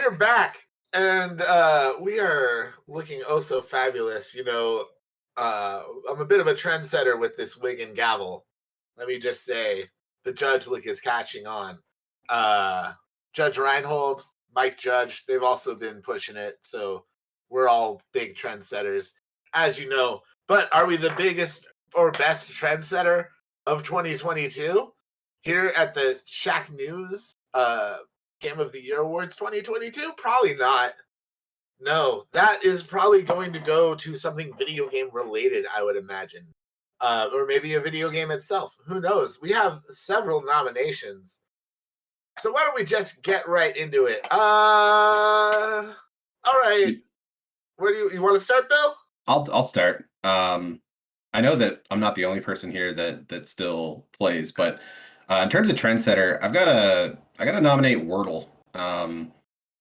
are back, and we are looking oh so fabulous. I'm a bit of a trendsetter with this wig and gavel. Let me just say, the Judge look is catching on. Uh, Judge Reinhold, Mike Judge, they've also been pushing it, so we're all big trendsetters, as you know. But are we the biggest or best trendsetter of 2022? Here at the Shacknews Game of the Year Awards 2022? Probably not. No, that is probably going to go to something video game related, I would imagine. Or maybe a video game itself. Who knows? We have several nominations. So why don't we just get right into it? All right. Where do you want to start, Bill? I'll start. I know that I'm not the only person here that still plays, but in terms of trendsetter, I gotta nominate Wordle.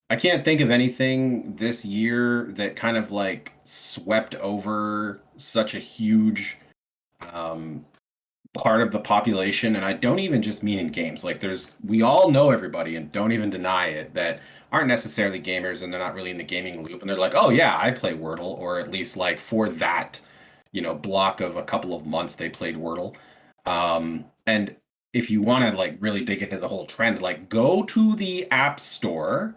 I can't think of anything this year that kind of like swept over such a huge part of the population, and I don't even just mean in games. Like we all know everybody and don't even deny it that aren't necessarily gamers and they're not really in the gaming loop, and they're like, oh yeah, I play Wordle, or at least like for that, block of a couple of months they played Wordle. And if you want to like really dig into the whole trend, like go to the App Store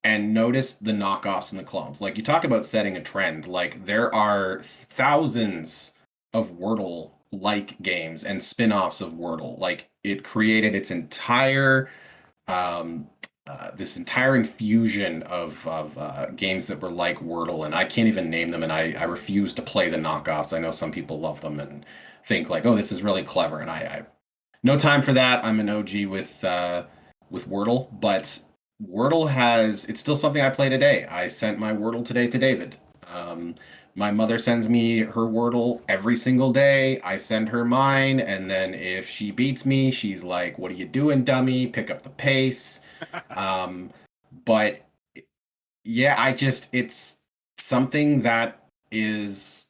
and notice the knockoffs and the clones. Like you talk about setting a trend, like there are thousands of Wordle like games and spin-offs of Wordle. Like it created its entire this entire infusion of games that were like Wordle, and I can't even name them, and I refuse to play the knockoffs. I know some people love them and think like, oh, this is really clever, and I no time for that. I'm an OG with Wordle, but Wordle it's still something I play today. I sent my Wordle today to David. My mother sends me her Wordle every single day. I send her mine, and then if she beats me, she's like, what are you doing, dummy? Pick up the pace. But yeah, it's something that is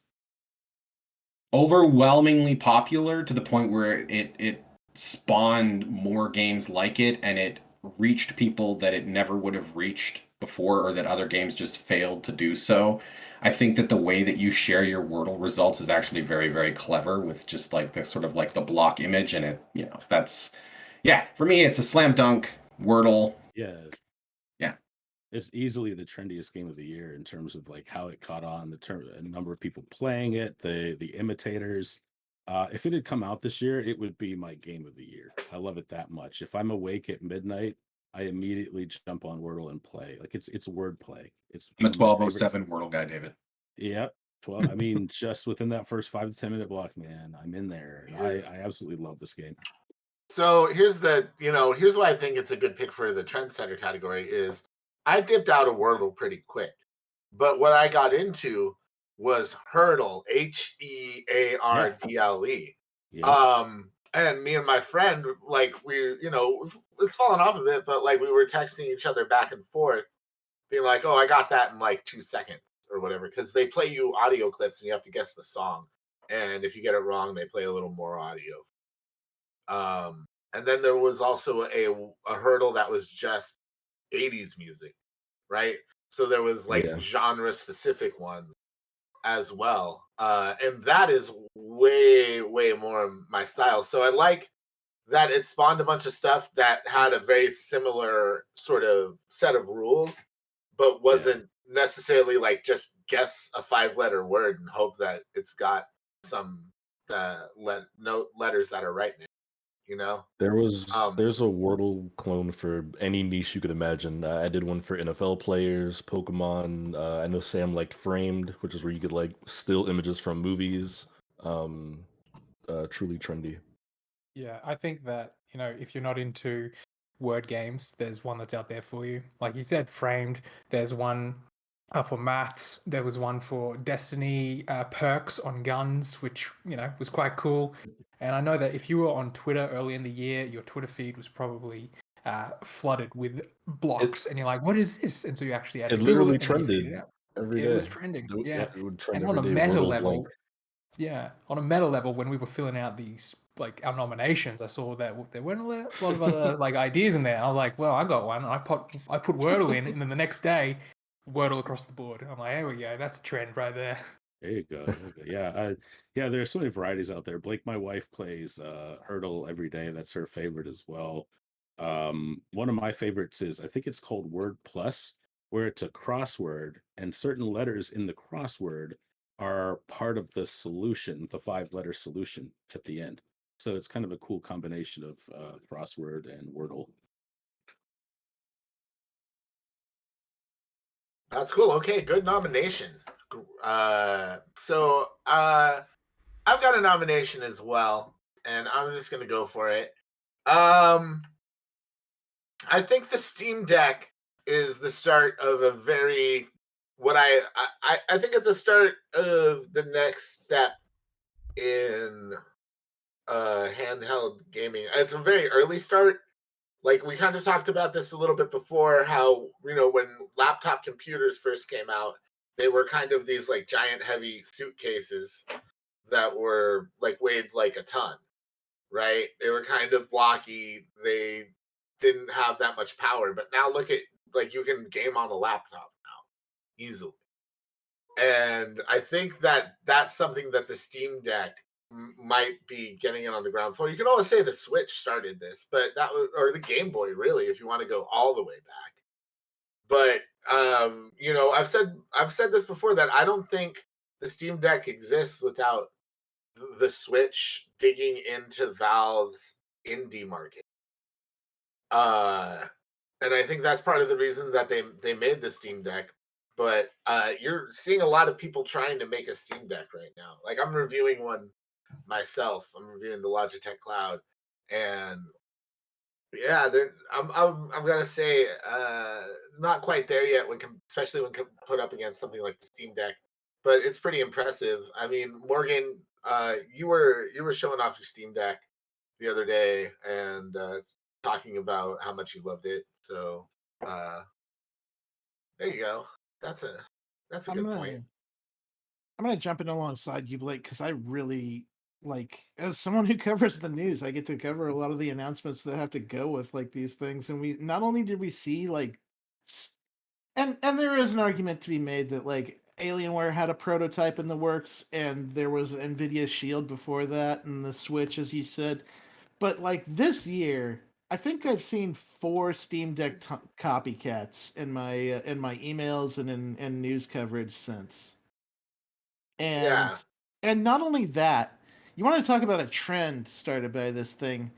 overwhelmingly popular to the point where it spawned more games like it, and it reached people that it never would have reached before, or that other games just failed to do so. I think that the way that you share your Wordle results is actually very, very clever, with just like the sort of like the block image, and for me, it's a slam dunk. Wordle. Yeah. It's easily the trendiest game of the year in terms of like how it caught on, a number of people playing it, the imitators. If it had come out this year, it would be my game of the year. I love it that much. If I'm awake at midnight, I immediately jump on Wordle and play. Like it's wordplay. I'm a 1207 Wordle guy, David. Yep. 12. I mean, just within that first 5 to 10 minute block, man, I'm in there. I absolutely love this game. So here's why I think it's a good pick for the trendsetter category is I dipped out of Wordle pretty quick, but what I got into was Hurdle, Heardle. Yeah. And me and my friend, like it's fallen off a bit, but like we were texting each other back and forth, being like, "Oh, I got that in like 2 seconds or whatever," because they play you audio clips and you have to guess the song, and if you get it wrong, they play a little more audio. And then there was also a Hurdle that was just 80s music, right? So there was like genre specific ones as well. And that is way, way more my style. So I like that it spawned a bunch of stuff that had a very similar sort of set of rules, but wasn't necessarily like just guess a 5-letter word and hope that it's got some letters that are right in it. There's a Wordle clone for any niche you could imagine. I did one for NFL players, Pokemon. I know Sam liked Framed, which is where you could like still images from movies. Truly trendy. Yeah, I think that if you're not into word games, there's one that's out there for you. Like you said, Framed. There's one for maths. There was one for Destiny perks on guns, which was quite cool. And I know that if you were on Twitter early in the year, your Twitter feed was probably flooded with blocks, and you're like, "What is this?" And so you actually had to literally trended every day. It was trending, yeah. It would trend and on a every day, meta Wordle level, blank. yeah, on a meta level, when we were filling out these like our nominations, I saw that there weren't a lot of other like ideas in there. I was like, well, I got one. I put Wordle in, and then the next day, Wordle across the board. I'm like, here we go. That's a trend right there. There you go. Yeah, yeah. There's so many varieties out there. Blake, my wife, plays Hurdle every day. That's her favorite as well. One of my favorites is, I think it's called Word Plus, where it's a crossword, and certain letters in the crossword are part of the solution, the 5-letter solution at the end. So it's kind of a cool combination of crossword and Wordle. That's cool. Okay, good nomination. So I've got a nomination as well, and I'm just gonna go for it. I think the Steam Deck is the start of a very I think it's a start of the next step in handheld gaming. It's a very early start. Like we kind of talked about this a little bit before, how when laptop computers first came out, they were kind of these like giant heavy suitcases that were like weighed like a ton, right? They were kind of blocky. They didn't have that much power, but now look at, like, you can game on a laptop now easily. And I think that that's something that the Steam Deck might be getting it on the ground floor. You can always say the Switch started this, but that was, or the Game Boy, really, if you want to go all the way back. But I've said this before, that I don't think the Steam Deck exists without the Switch digging into Valve's indie market. And I think that's part of the reason that they made the Steam Deck. But you're seeing a lot of people trying to make a Steam Deck right now. Like, I'm reviewing one myself. I'm reviewing the Logitech Cloud, and yeah, I'm gonna say not quite there yet, especially when put up against something like the Steam Deck. But it's pretty impressive. I mean, Morgan, you were showing off your Steam Deck the other day, and talking about how much you loved it. So there you go. That's a good point. I'm gonna jump in alongside you, Blake, because I really as someone who covers the news, I get to cover a lot of the announcements that have to go with like these things. And we not only did we see and there is an argument to be made that like Alienware had a prototype in the works, and there was Nvidia Shield before that, and the Switch, as you said. But like this year, I think I've seen 4 Steam Deck copycats in my emails and in news coverage since. And not only that, you want to talk about a trend started by this thing.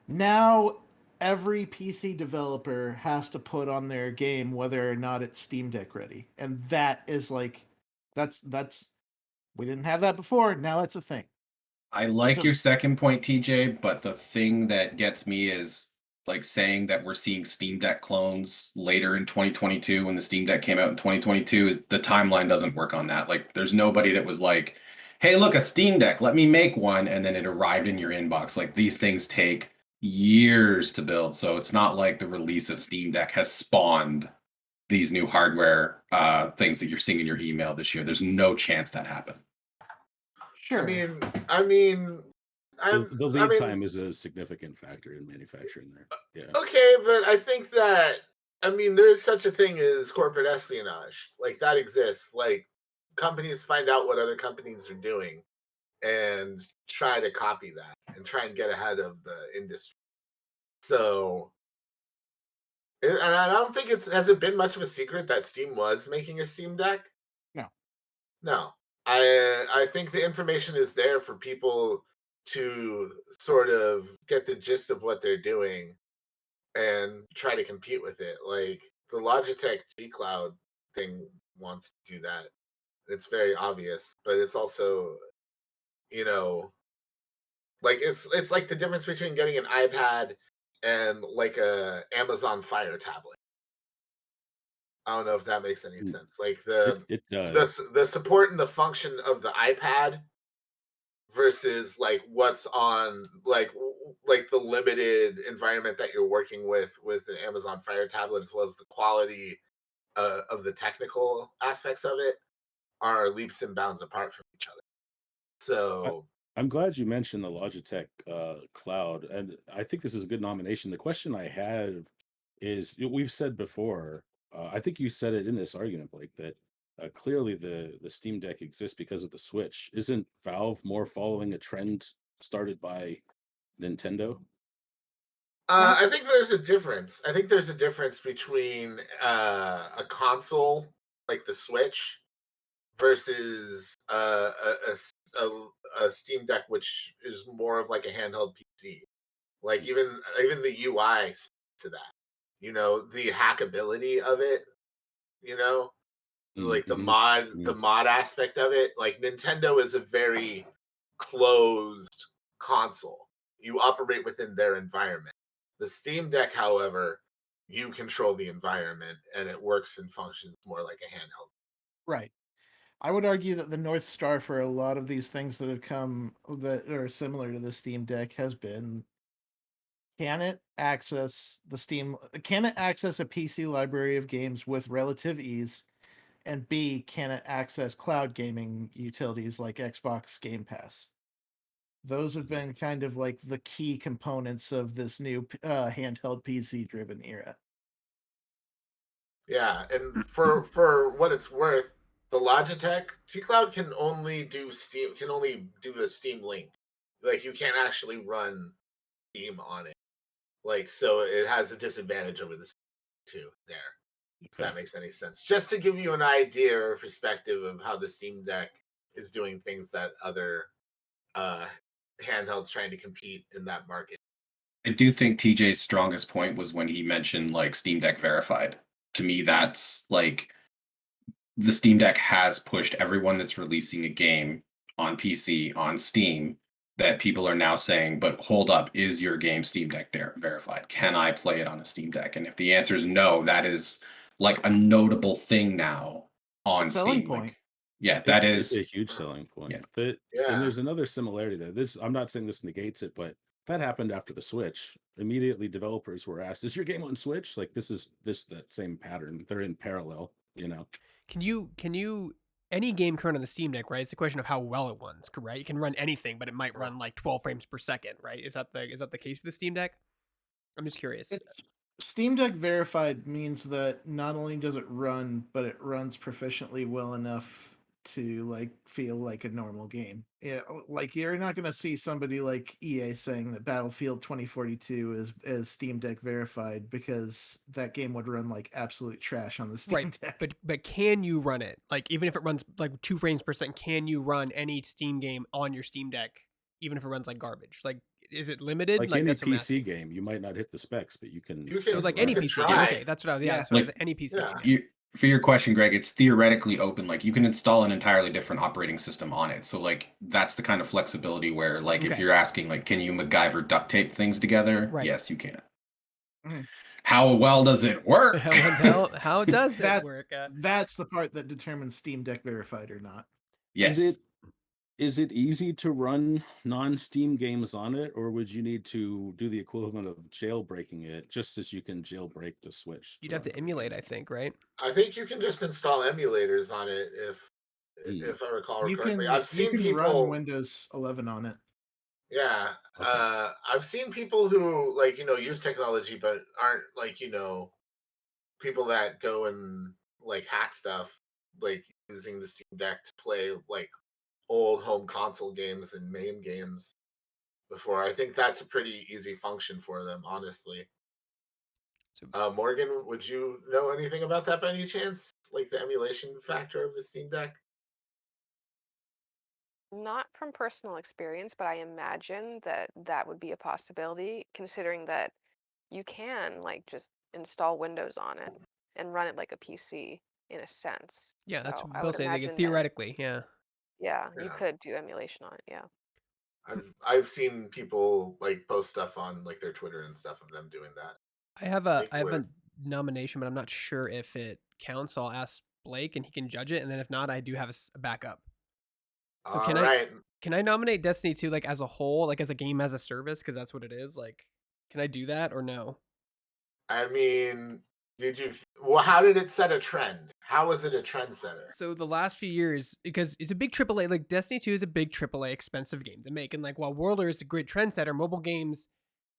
Now every PC developer has to put on their game whether or not it's Steam Deck ready. And that is like that's we didn't have that before. Now it's a thing. I like your second point, TJ, but the thing that gets me is like saying that we're seeing Steam Deck clones later in 2022 when the Steam Deck came out in 2022. Is the timeline doesn't work on that. Like, there's nobody that was like, hey, look, a Steam Deck, let me make one, and then it arrived in your inbox. Like, these things take years to build, so it's not like the release of Steam Deck has spawned these new hardware things that you're seeing in your email this year. There's no chance that happened. Sure. I mean, the lead time is a significant factor in manufacturing there. Yeah. Okay, but I think that, there's such a thing as corporate espionage. Like, that exists. Like, companies find out what other companies are doing and try to copy that and try and get ahead of the industry. So, and I don't think has it been much of a secret that Steam was making a Steam Deck? No. I think the information is there for people to sort of get the gist of what they're doing and try to compete with it. Like, the Logitech G Cloud thing wants to do that. It's very obvious, but it's also, like, it's like the difference between getting an iPad and like a Amazon Fire tablet. I don't know if that makes any sense. Like, it does. The support and the function of the iPad versus like what's on like the limited environment that you're working with an Amazon Fire tablet, as well as the quality of the technical aspects of it, are leaps and bounds apart from each other. So I'm glad you mentioned the Logitech Cloud, and I think this is a good nomination. The question I have is, we've said before, I think you said it in this argument, Blake, that clearly the Steam Deck exists because of the Switch. Isn't Valve more following a trend started by Nintendo? I think there's a difference. I think there's a difference between a console like the Switch versus a Steam Deck, which is more of like a handheld PC. Like even the UI to that, the hackability of it, like the mod aspect of it. Like Nintendo is a very closed console. You operate within their environment. The Steam Deck, however, you control the environment and it works and functions more like a handheld. Right. I would argue that the North Star for a lot of these things that have come that are similar to the Steam Deck has been, can it access a PC library of games with relative ease? And B, can it access cloud gaming utilities like Xbox Game Pass? Those have been kind of like the key components of this new handheld PC driven era. Yeah, and for what it's worth, the Logitech G Cloud can only do the Steam Link. Like you can't actually run Steam on it. Like so it has a disadvantage over the two there. If that makes any sense. Just to give you an idea or perspective of how the Steam Deck is doing things that other handhelds trying to compete in that market. I do think TJ's strongest point was when he mentioned like Steam Deck verified. To me, that's like the Steam Deck has pushed everyone that's releasing a game on PC, on Steam, that people are now saying, but hold up, is your game Steam Deck verified? Can I play it on a Steam Deck? And if the answer is no, that is like a notable thing now on Selling Steam. point. Like, yeah, that it's a huge selling point. Yeah. And there's another similarity there. I'm not saying this negates it, but that happened after the Switch. Immediately, developers were asked, "Is your game on Switch?" Like that same pattern. They're in parallel. Can you any game current on the Steam Deck, right? It's a question of how well it runs, right? You can run anything, but it might run like 12 frames per second, right? Is that the case for the Steam Deck? I'm just curious. Steam Deck verified means that not only does it run, but it runs proficiently well enough to like feel like a normal game. Yeah, like you're not going to see somebody like EA saying that Battlefield 2042 is Steam Deck verified, because that game would run like absolute trash on the Steam Deck. But can you run it? Like even if it runs like 2 frames per second, can you run any Steam game on your Steam Deck even if it runs like garbage? Like is it limited? Like any PC game, you might not hit the specs, but you can. So like any PC game. Okay, that's what I was. Yeah, so like, any PC game. For your question, Greg, it's theoretically open. Like you can install an entirely different operating system on it. So like that's the kind of flexibility where like if you're asking like, can you MacGyver duct tape things together? Right. Yes, you can. How well does it work? How does it work? That's the part that determines Steam Deck verified or not. Yes. Is it easy to run non-Steam games on it, or would you need to do the equivalent of jailbreaking it, just as you can jailbreak the Switch? You'd have to emulate, I think, right? I think you can just install emulators on it if I recall correctly. I've seen people run Windows 11 on it. Yeah, I've seen people who like use technology, but aren't like people that go and like hack stuff, like using the Steam Deck to play like old home console games and MAME games before. I think that's a pretty easy function for them, honestly. So, Morgan, would you know anything about that by any chance? Like the emulation factor of the Steam Deck? Not from personal experience, but I imagine that would be a possibility, considering that you can like just install Windows on it and run it like a PC in a sense. Yeah, so that's what we'll say. Like, theoretically, yeah. Yeah, you could do emulation on it. Yeah. I've seen people like post stuff on like their Twitter and stuff of them doing that. I have a nomination, but I'm not sure if it counts. So I'll ask Blake, and he can judge it. And then if not, I do have a backup. So can I nominate Destiny 2 like as a whole, like as a game as a service, because that's what it is? Like, can I do that or no? I mean, how did it set a trend? How was it a trendsetter? So the last few years, because it's a big AAA, like Destiny 2 is a big AAA expensive game to make. And like while Worlder is a great trendsetter, mobile games,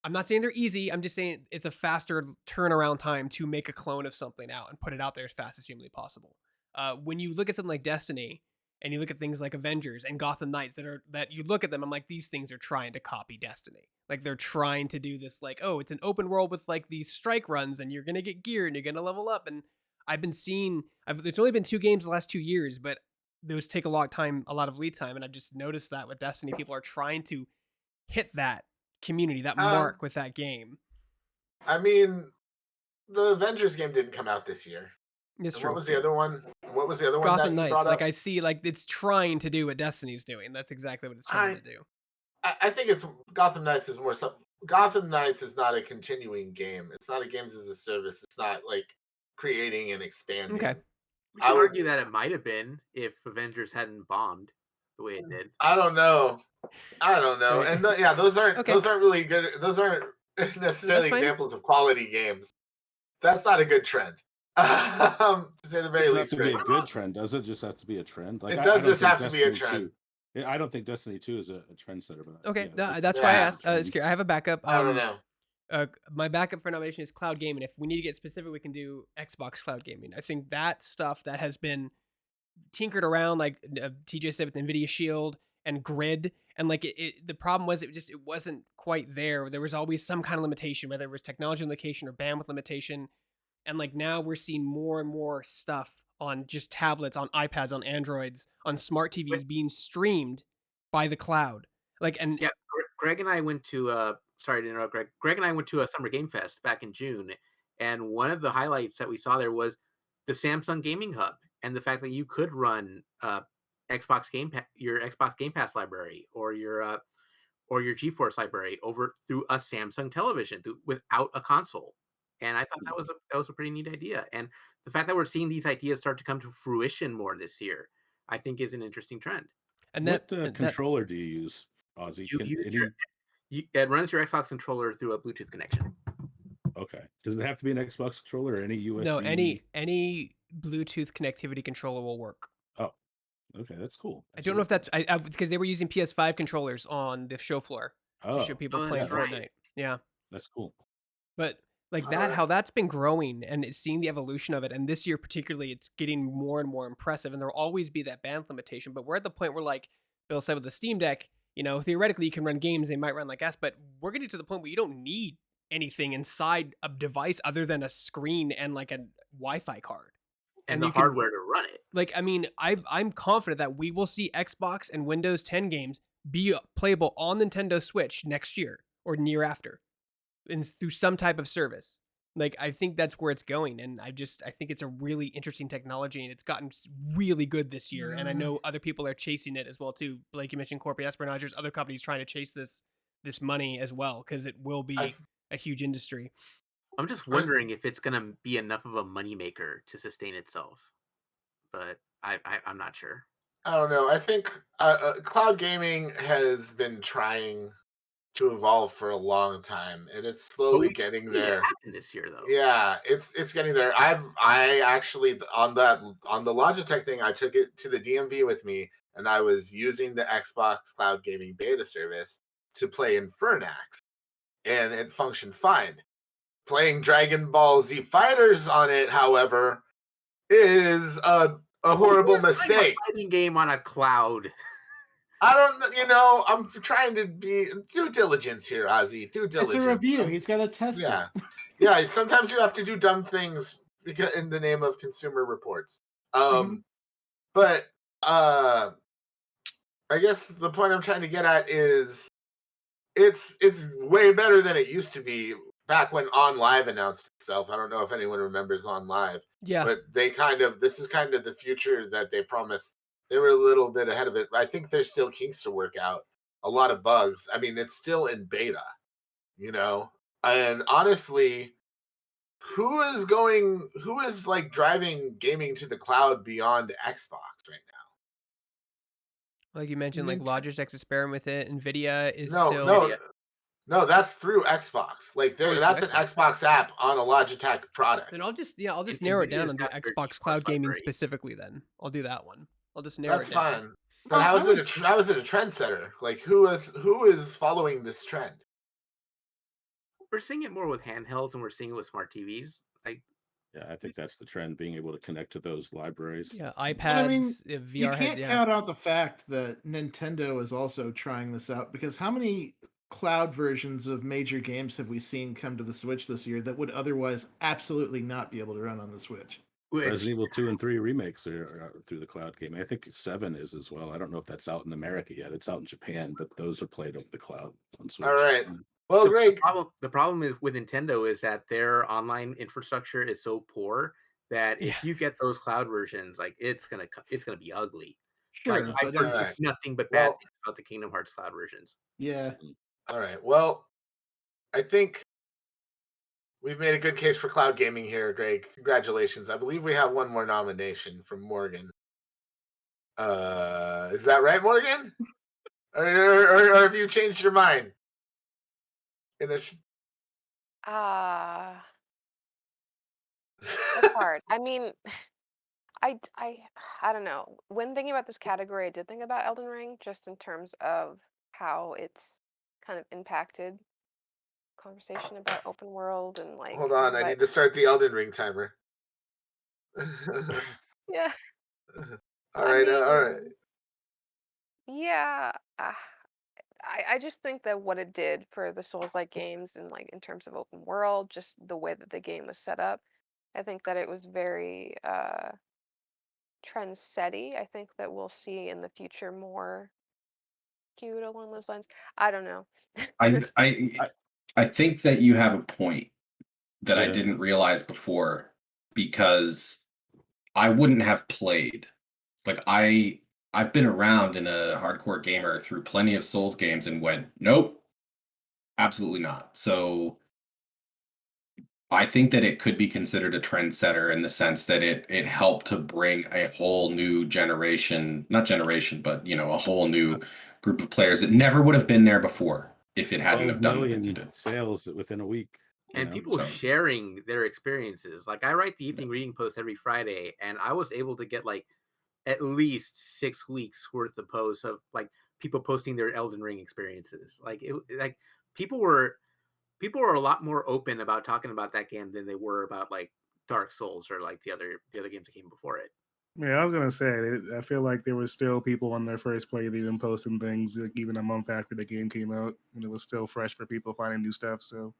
I'm not saying they're easy. I'm just saying it's a faster turnaround time to make a clone of something out and put it out there as fast as humanly possible. When you look at something like Destiny and you look at things like Avengers and Gotham Knights that you look at them, I'm like, these things are trying to copy Destiny. Like they're trying to do this, like, oh, it's an open world with like these strike runs and you're going to get gear and you're going to level up. And I've been seeing, it's only been 2 games the last 2 years, but those take a lot of lead time. And I've just noticed that with Destiny, people are trying to hit that community, that mark with that game. I mean, the Avengers game didn't come out this year. It's true. What was the other one? What was the other one? Gotham Knights. Like I see, like it's trying to do what Destiny's doing. That's exactly what it's trying to do. I think it's Gotham Knights is more something. Gotham Knights is not a continuing game. It's not a games as a service. It's not like creating and expanding. Okay. We could argue that it might have been if Avengers hadn't bombed the way it did. I don't know. And those aren't really good. Those aren't necessarily examples of quality games. That's not a good trend. To say the very least. It doesn't have to be a good trend, does it? Just have to be a trend. Like it does just have to be a trend. I don't think Destiny 2 is a trendsetter. But okay, that's why I asked. I have a backup. I don't know. My backup for nomination is cloud gaming. If we need to get specific, we can do Xbox cloud gaming. I think that stuff that has been tinkered around, like TJ said, with NVIDIA Shield and Grid, and like the problem was it wasn't quite there. There was always some kind of limitation, whether it was technology limitation or bandwidth limitation. And like now we're seeing more and more stuff on just tablets, on iPads, on Androids, on smart TVs being streamed by the cloud. Like, and yeah, Greg and I went to sorry to interrupt, Greg. Greg and I went to a Summer Game Fest back in June, and one of the highlights that we saw there was the Samsung Gaming Hub and the fact that you could run your Xbox Game Pass library or your GeForce library over through a Samsung television without a console. And I thought that was a pretty neat idea. And the fact that we're seeing these ideas start to come to fruition more this year, I think is an interesting trend. And what controller do you use, Ozzy? It runs your Xbox controller through a Bluetooth connection. Okay. Does it have to be an Xbox controller or any USB? No, any Bluetooth connectivity controller will work. Oh, okay, that's cool. I don't know if that's because they were using PS5 controllers on the show floor to show people playing Fortnite. Right. Yeah, that's cool. But like how that's been growing and it's seeing the evolution of it, and this year particularly, it's getting more and more impressive. And there'll always be that bandwidth limitation, but we're at the point where, like Bill said with the Steam Deck, theoretically you can run games, they might run like us, but we're getting to the point where you don't need anything inside a device other than a screen and like a Wi-Fi card and the hardware to run it. Like, I mean, I'm confident that we will see Xbox and Windows 10 games be playable on Nintendo Switch next year or near after, and through some type of service. Like, I think that's where it's going, and I think it's a really interesting technology, and it's gotten really good this year. And I know other people are chasing it as well too. Like you mentioned, corporate espionage, there's other companies trying to chase this money as well, because it will be a huge industry. I'm just wondering if it's going to be enough of a moneymaker to sustain itself, but I'm not sure. I don't know. I think cloud gaming has been trying to evolve for a long time, and it's slowly getting there. It happened this year, though. Yeah, it's getting there. I actually on the Logitech thing, I took it to the DMV with me, and I was using the Xbox Cloud Gaming beta service to play Infernax, and it functioned fine. Playing Dragon Ball Z Fighters on it, however, is a horrible mistake. A fighting game on a cloud. I don't, I'm trying to be due diligence here, Ozzy. Due diligence. It's a review. He's got to test it. Yeah. Sometimes you have to do dumb things in the name of Consumer Reports. But I guess the point I'm trying to get at is it's way better than it used to be back when OnLive announced itself. I don't know if anyone remembers OnLive. Yeah. But this is kind of the future that they promised. They were a little bit ahead of it. I think there's still kinks to work out. A lot of bugs. I mean, it's still in beta, And honestly, who is like driving gaming to the cloud beyond Xbox right now? Like you mentioned, like Logitech's experiment with it. NVIDIA is no. No, that's through Xbox. Like that's an Xbox app on a Logitech product. Then I'll just narrow it down and do Xbox Cloud Gaming specifically. Then I'll do that one. I'll just narrow it down. That's fine. But how is it a trendsetter? Like who is following this trend? We're seeing it more with handhelds, and we're seeing it with smart TVs. Like, yeah, I think that's the trend, being able to connect to those libraries. Yeah, iPads, but I mean, VR. You can't count out the fact that Nintendo is also trying this out, because how many cloud versions of major games have we seen come to the Switch this year that would otherwise absolutely not be able to run on the Switch? Resident Evil 2 and 3 remakes are through the cloud game. I think 7 is as well. I don't know if that's out in America yet. It's out in Japan, but those are played over the cloud on Switch. All right. Well, Greg. The problem is with Nintendo is that their online infrastructure is so poor that if you get those cloud versions, like it's gonna be ugly. Sure, like I've heard nothing but bad things about the Kingdom Hearts cloud versions. Yeah. All right. Well, I think we've made a good case for cloud gaming here, Greg. Congratulations. I believe we have one more nomination from Morgan. Is that right, Morgan? or have you changed your mind? That's hard. I mean, I don't know. When thinking about this category, I did think about Elden Ring, just in terms of how it's kind of impacted conversation about open world and like. Hold on, I need to start the Elden Ring timer. Yeah. All right. Yeah. I just think that what it did for the Souls-like games, and like in terms of open world, just the way that the game was set up, I think that it was very trend-setty. I think that we'll see in the future more cute along those lines. I don't know. I think that you have a point that I didn't realize before, because I wouldn't have played. Like I've been around in a hardcore gamer through plenty of Souls games and went, nope, absolutely not. So I think that it could be considered a trendsetter in the sense that it helped to bring a whole new generation, not generation, but a whole new group of players that never would have been there before if it hadn't have done what it did. Sales within a week. And people sharing their experiences. Like I write the evening reading post every Friday, and I was able to get like at least 6 weeks worth of posts of like people posting their Elden Ring experiences. Like people were a lot more open about talking about that game than they were about like Dark Souls or like the other games that came before it. Yeah, I was gonna say, I feel like there were still people on their first playthrough posting things like even a month after the game came out, and it was still fresh for people finding new stuff. So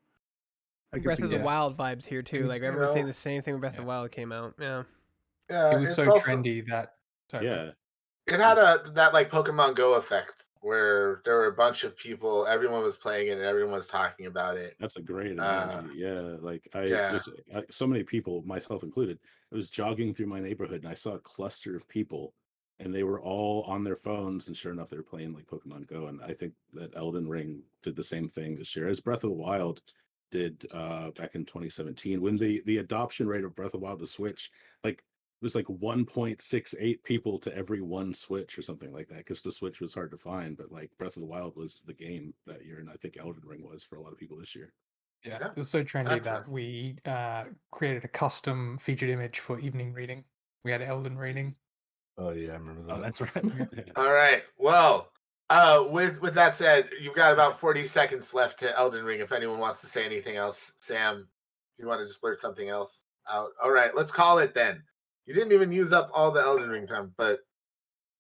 Breath of the Wild vibes here too. Like everyone's saying the same thing when Breath of the Wild came out. Yeah. It was so trendy that. It had that like Pokemon Go effect where there were a bunch of people, everyone was playing it and everyone was talking about it. That's a great analogy. Like so many people, myself included, I was jogging through my neighborhood and I saw a cluster of people and they were all on their phones, and sure enough, they were playing like Pokemon Go. And I think that Elden Ring did the same thing this year, as Breath of the Wild did back in 2017, when the adoption rate of Breath of the Wild to Switch, like it was like 1.68 people to every one Switch or something like that, because the Switch was hard to find, but like Breath of the Wild was the game that year, and I think Elden Ring was for a lot of people this year. Yeah, it was so trendy that we created a custom featured image for evening reading. We had Elden reading. Oh yeah, I remember that. Oh, that's right. All right. Well, with that said, you've got about 40 seconds left to Elden Ring. If anyone wants to say anything else, Sam, if you want to just blurt something else out. All right, let's call it then. You didn't even use up all the Elden Ring time, but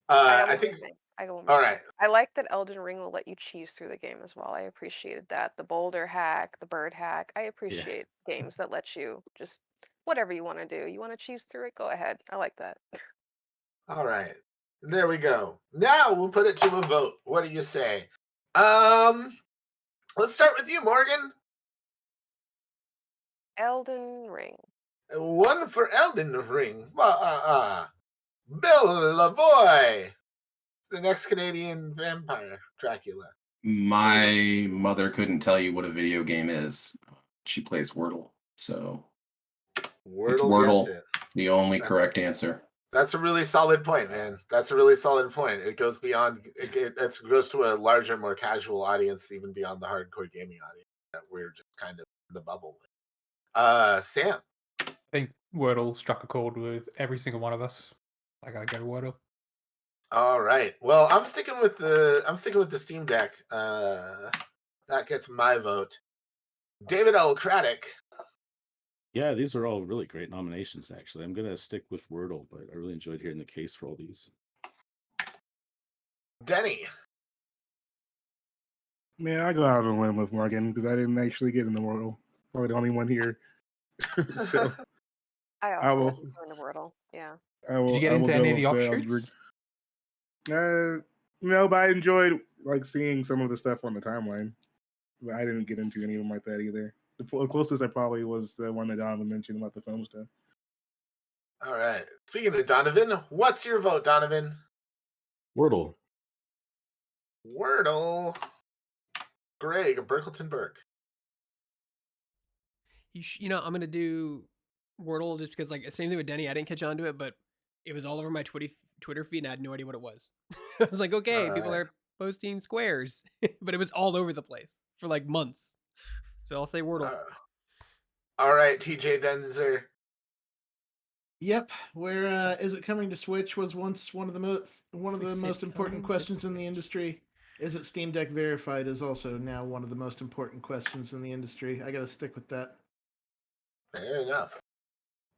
I think. All right. I like that Elden Ring will let you cheese through the game as well. I appreciated that. The boulder hack, the bird hack. I appreciate games that let you just whatever you want to do. You want to cheese through it? Go ahead. I like that. All right. There we go. Now we'll put it to a vote. What do you say? Let's start with you, Morgan. Elden Ring. One for Elden Ring. Bill Lavoie, the next Canadian vampire Dracula. My mother couldn't tell you what a video game is. She plays Wordle, so Wordle it's Wordle. Gets it. The only correct answer. That's a really solid point, man. That's a really solid point. It goes beyond. It goes to a larger, more casual audience, even beyond the hardcore gaming audience that we're just kind of in the bubble with. Sam, I think Wordle struck a chord with every single one of us. I gotta go Wordle. All right. Well, I'm sticking with the Steam Deck. That gets my vote. David L. Craddock. Yeah, these are all really great nominations, actually. I'm going to stick with Wordle, but I really enjoyed hearing the case for all these. Denny. Man, I go out on a limb with Morgan because I didn't actually get in the Wordle. Probably the only one here. So I also wasn't going to Wordle. Yeah. Did you get into any of the offshoots? No, but I enjoyed like seeing some of the stuff on the timeline. But I didn't get into any of them like that either. The closest I probably was the one that Donovan mentioned about the film stuff. All right. Speaking of Donovan, what's your vote, Donovan? Wordle. Wordle. Greg Burkleton Burke. I'm gonna do Wordle just because, like, same thing with Denny. I didn't catch on to it, but it was all over my Twitter feed, and I had no idea what it was. I was like, okay, people are posting squares, but it was all over the place for like months. So I'll say Wordle. All right, TJ Denzer. Yep. Where is it coming to Switch was once one of the most important questions in the industry. Is it Steam Deck verified is also now one of the most important questions in the industry. I got to stick with that. Fair enough.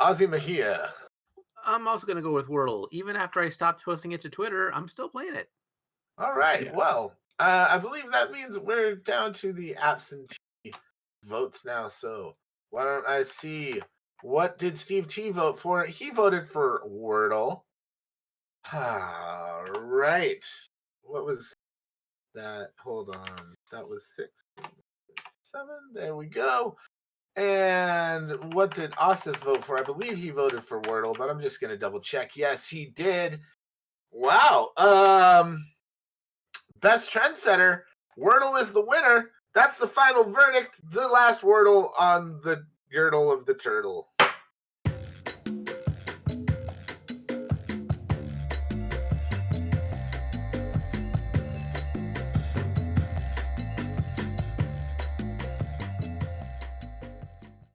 Ozzy Mejia. I'm also going to go with Wordle. Even after I stopped posting it to Twitter, I'm still playing it. All right. Yeah. Well, I believe that means we're down to the absentee votes now. So why don't I see, what did Steve T vote for? He voted for Wordle. All right. What was that? Hold on. That was 6, 7. There we go. And what did Asif vote for? I believe he voted for Wordle, but I'm just going to double check. Yes, he did. Wow. Best Trendsetter, Wordle is the winner. That's the final verdict. The last Wordle on the girdle of the turtle.